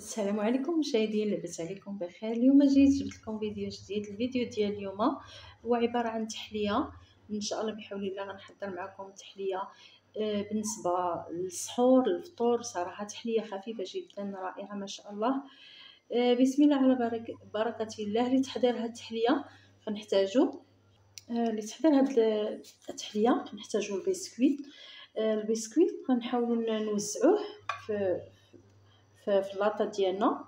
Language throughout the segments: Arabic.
السلام عليكم مشاهدين، لاباس عليكم بخير؟ اليوم جبت لكم فيديو جديد. الفيديو ديال اليوم هو عباره عن تحليه. ان شاء الله بحول الله غنحضر معكم تحليه بالنسبه للسحور الفطور. صراحه تحليه خفيفه جدا رائعه ما شاء الله. بسم الله على بركه الله. لتحضير هذه التحليه غنحتاجو لتحضير هذه التحليه غنحتاجو البسكويت غنحاولوا نوزعوه في اللاطه ديالنا.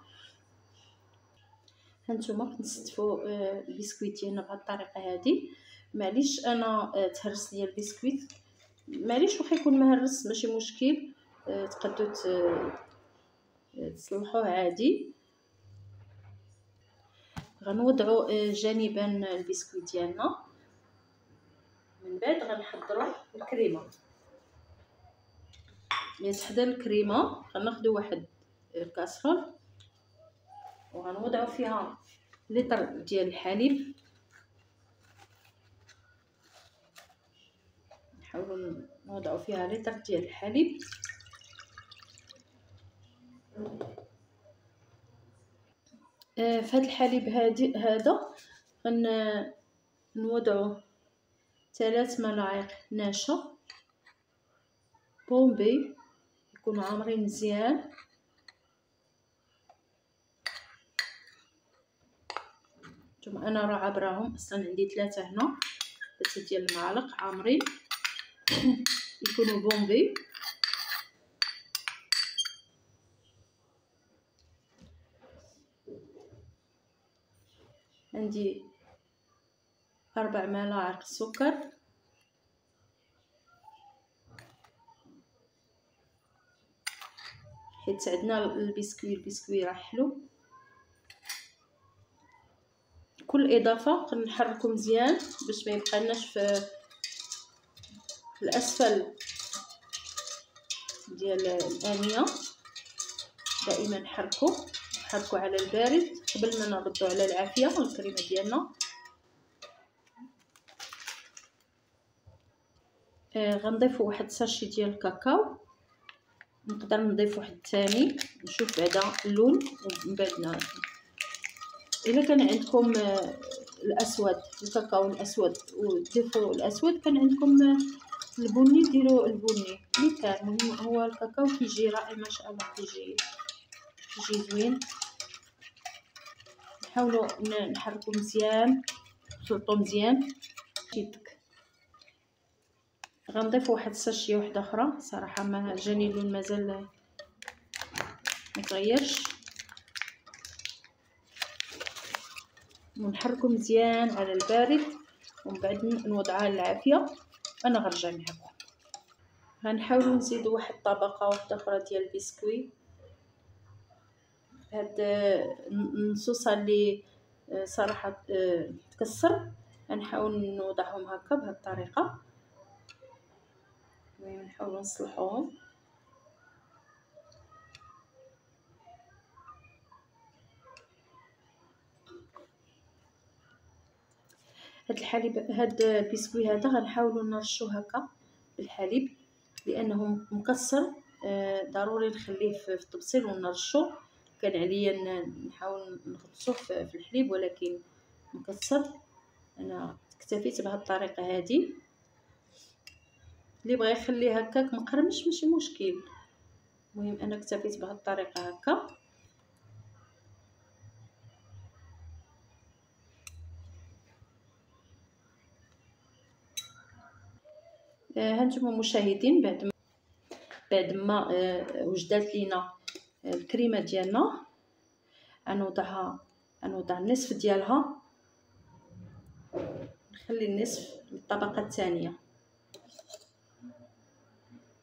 هانتوما كنستفوا البسكويت ديالنا بهذه الطريقه هذه. معليش انا تهرس ليا البسكويت، معليش واخا يكون مهرس ماشي مشكل، تقدروا تصلحوه عادي. غنوضعوا جانبا البسكويت ديالنا، من بعد غنحضروا الكريمه. لتحضير الكريمه غناخذوا واحد الكاسرول وغنوضعوا فيها لتر ديال الحليب. نحاولوا نوضعوا فيها لتر ديال الحليب. في هذا الحليب هذا غنوضعوا 3 ملاعق نشا بومبي يكونوا عامرين مزيان. نتوما انا راه عابراهم اصلا، عندي 3 هنا، 3 ديال المعالق عامرين يكونوا بومبي. عندي 4 ملاعق سكر، حيت عندنا البسكوي راه حلو. كل اضافه كنحركو مزيان باش ما يبقالناش في الاسفل ديال الانيه. دائما نحركو على البارد قبل ما نردو على العافيه الكريمه ديالنا. غنضيفو واحد ساشي ديال الكاكاو، نقدر نضيف واحد ثاني نشوف بعدا اللون ومن بعد نعرف. الا كان عندكم الاسود الكاكاو الاسود وتضيفوا الاسود، كان عندكم البني ديروا البني اللي كان. هو الكاكاو كيجي رائع ما شاء الله، كيجي زوين. نحاولوا نحركوا مزيان، نخلطوا مزيان. غنضيف واحد الساشيه واحده اخرى، صراحه ما جاني اللون مازال ما تغيرش. ونحركوا مزيان على البارد ومن بعد نوضعها على العافيه. انا غنرجع معكم. غنحاولوا نزيدوا واحد الطبقه واحده اخرى ديال البسكوي. هاد النصوصه اللي صراحه تكسر غنحاول نوضعهم هكا بهذه الطريقه. نحاولوا نصلحوهم. هاد الحليب هاد البسكوي هذا غنحاولوا نرشوه هكا بالحليب لانه مكسر. ضروري نخليه في الطبسيل ونرشو. كان عليا نحاول نغطسوه في الحليب ولكن مكسر. انا اكتفيت بهذه الطريقه هذه. اللي بغى يخليه هكاك مقرمش ماشي مشكل، المهم انا اكتفيت بهذه الطريقه هكا. هانتوما مشاهدين، بعد ما وجدت لينا الكريمه ديالنا غنوضع النصف ديالها، نخلي النصف للطبقه الثانيه.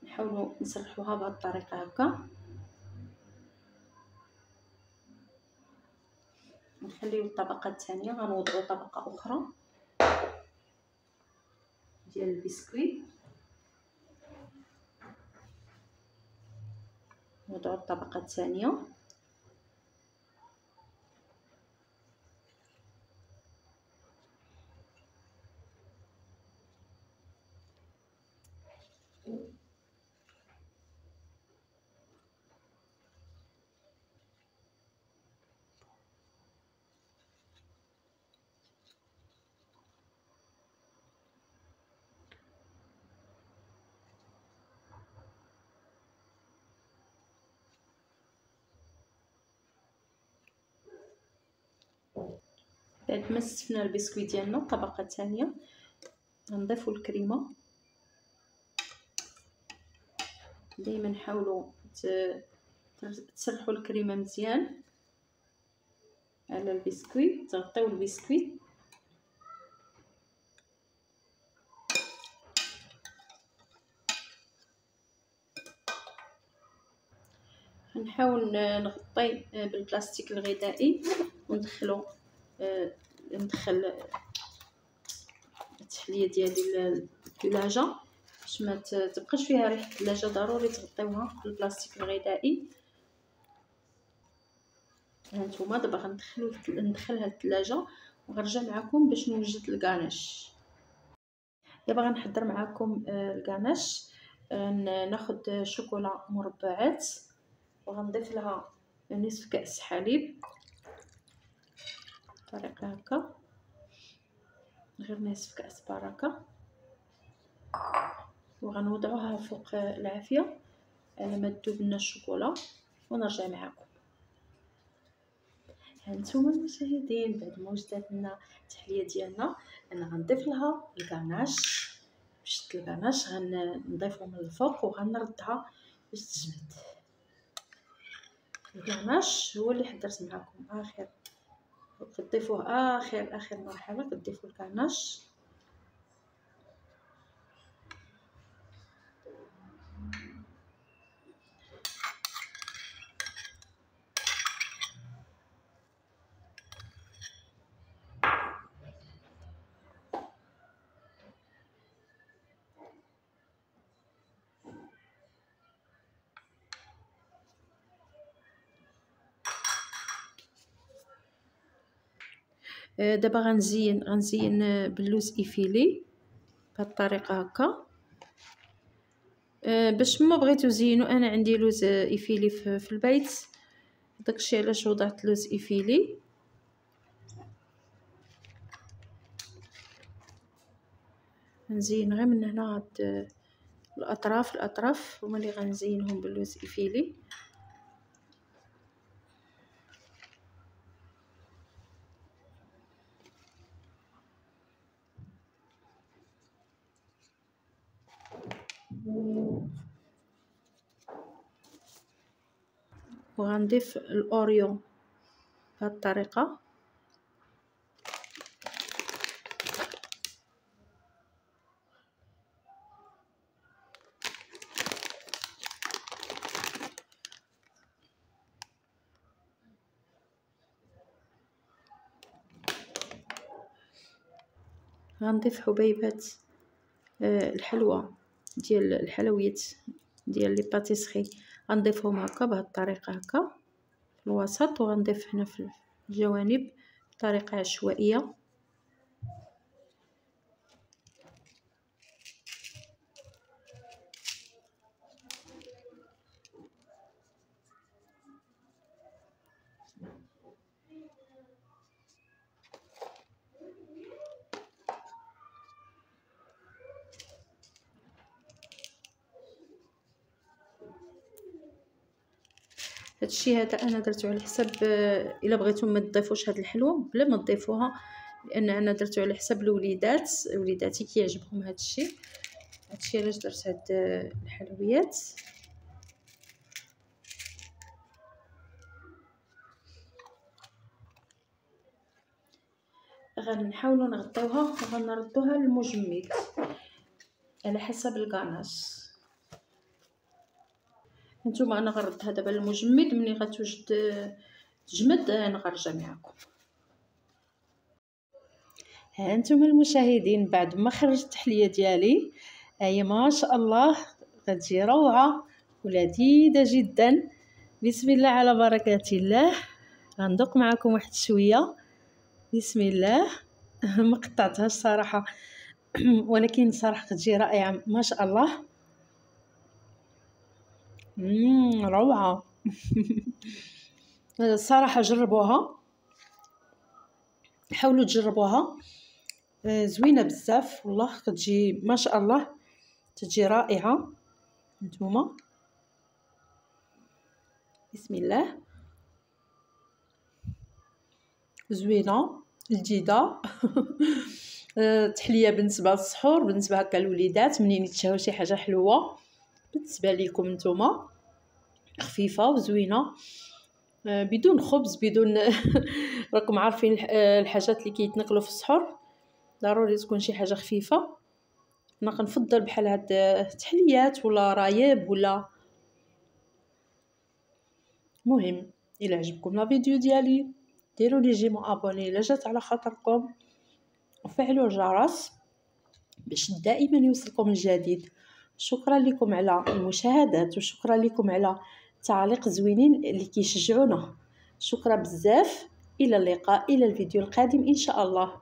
نحاولوا نسرحوها بهذه الطريقه هكا. نخليو الطبقه الثانيه. غنوضعوا طبقه اخرى ديال البسكويت، نوضعوا الطبقه الثانيه. بعد ما استفنا البسكويت ديالنا الطبقه الثانيه غنضيفوا الكريمه. دائما حاولوا تسرحوا الكريمه مزيان على البسكويت، تغطيو البسكويت. غنحاول نغطي بالبلاستيك الغذائي وندخل التحليه ديالي للثلاجه باش ما تبقاش فيها ريحه الثلاجه. ضروري تغطيوها بالبلاستيك الغذائي. هانتوما دابا ندخلها للثلاجه وغنرجع معكم باش نوجد الكاناش. دابا غنحضر معكم الكاناش. ناخذ شوكولا مربعات وغنضيف لها نصف كأس حليب بطريقه هكا، غير نصف كأس بركه، وغنوضعوها فوق العافيه على ما تذوب لنا الشوكولا ونرجع معكم. هانتوما المشاهدين بعد ما وجدت لنا التحليه ديالنا انا غنضيف لها الكاناش. شفت الكاناش غنضيفو من الفوق وغنردها باش تجمد. الكاناش هو اللي حضرت معكم اخر، كتضيفوه اخر مرحله، كتضيفوا الكاناش. دابا غنزين باللوز ايفيلي بهذه الطريقه هكا. باش ما بغيتو زينو انا عندي لوز ايفيلي في البيت، داكشي علاش وضعت لوز ايفيلي. نزين غير من هنا هاد الاطراف هما اللي غنزينهم باللوز ايفيلي. وغنضيف الاوريو بهذه الطريقه. غنضيف حبيبات الحلوى ديال الحلويات ديال لي باتيسري، غنضيفهم هكا بهذه الطريقه هكا في الوسط، وغنضيف هنا في الجوانب بطريقه عشوائيه. هادشي هذا انا درتو على حساب الا بغيتو ما تضيفوش هاد الحلوى بلا ما تضيفوها، لان انا درتو على حساب وليداتي كيعجبهم هادشي علاش درت هاد الحلويات. غنحاولوا نغطيوها وغنردوها للمجمد على حسب الكاناش. نتوما انا غنردها دابا للمجمد، ملي غتوجد تجمد انا غنرجع معكم. ها انتم المشاهدين بعد ما خرجت التحليه ديالي هي ما شاء الله غتجي روعه ولذيذه جدا. بسم الله على بركه الله. غندوق معكم واحد شويه. بسم الله. ما قطعتهاش صراحه ولكن صراحه كتجي رائعه ما شاء الله. روعه. الصراحه جربوها، حاولوا تجربوها، زوينه بزاف والله، كتجي ما شاء الله، تجي رائعه. نتوما بسم الله، زوينه جديده. تحليه بالنسبه للسحور، بالنسبه هكا الوليدات منين يتشهوا شي حاجه حلوه بالنسبه لكم نتوما، خفيفه وزوينه، بدون خبز بدون راكم عارفين الحاجات اللي كيتنقلوا في السحور ضروري تكون شي حاجه خفيفه. انا كنفضل بحال هاد التحليات ولا رايب ولا. مهم الى عجبكم لا فيديو ديالي ديروا لي جيم ابوني الا جات على خاطركم، وفعلوا الجرس باش دائما يوصلكم الجديد. شكرا لكم على المشاهدات، وشكرا لكم على تعليق زوينين اللي كيشجعونا. شكرا بزاف، الى اللقاء، الى الفيديو القادم ان شاء الله.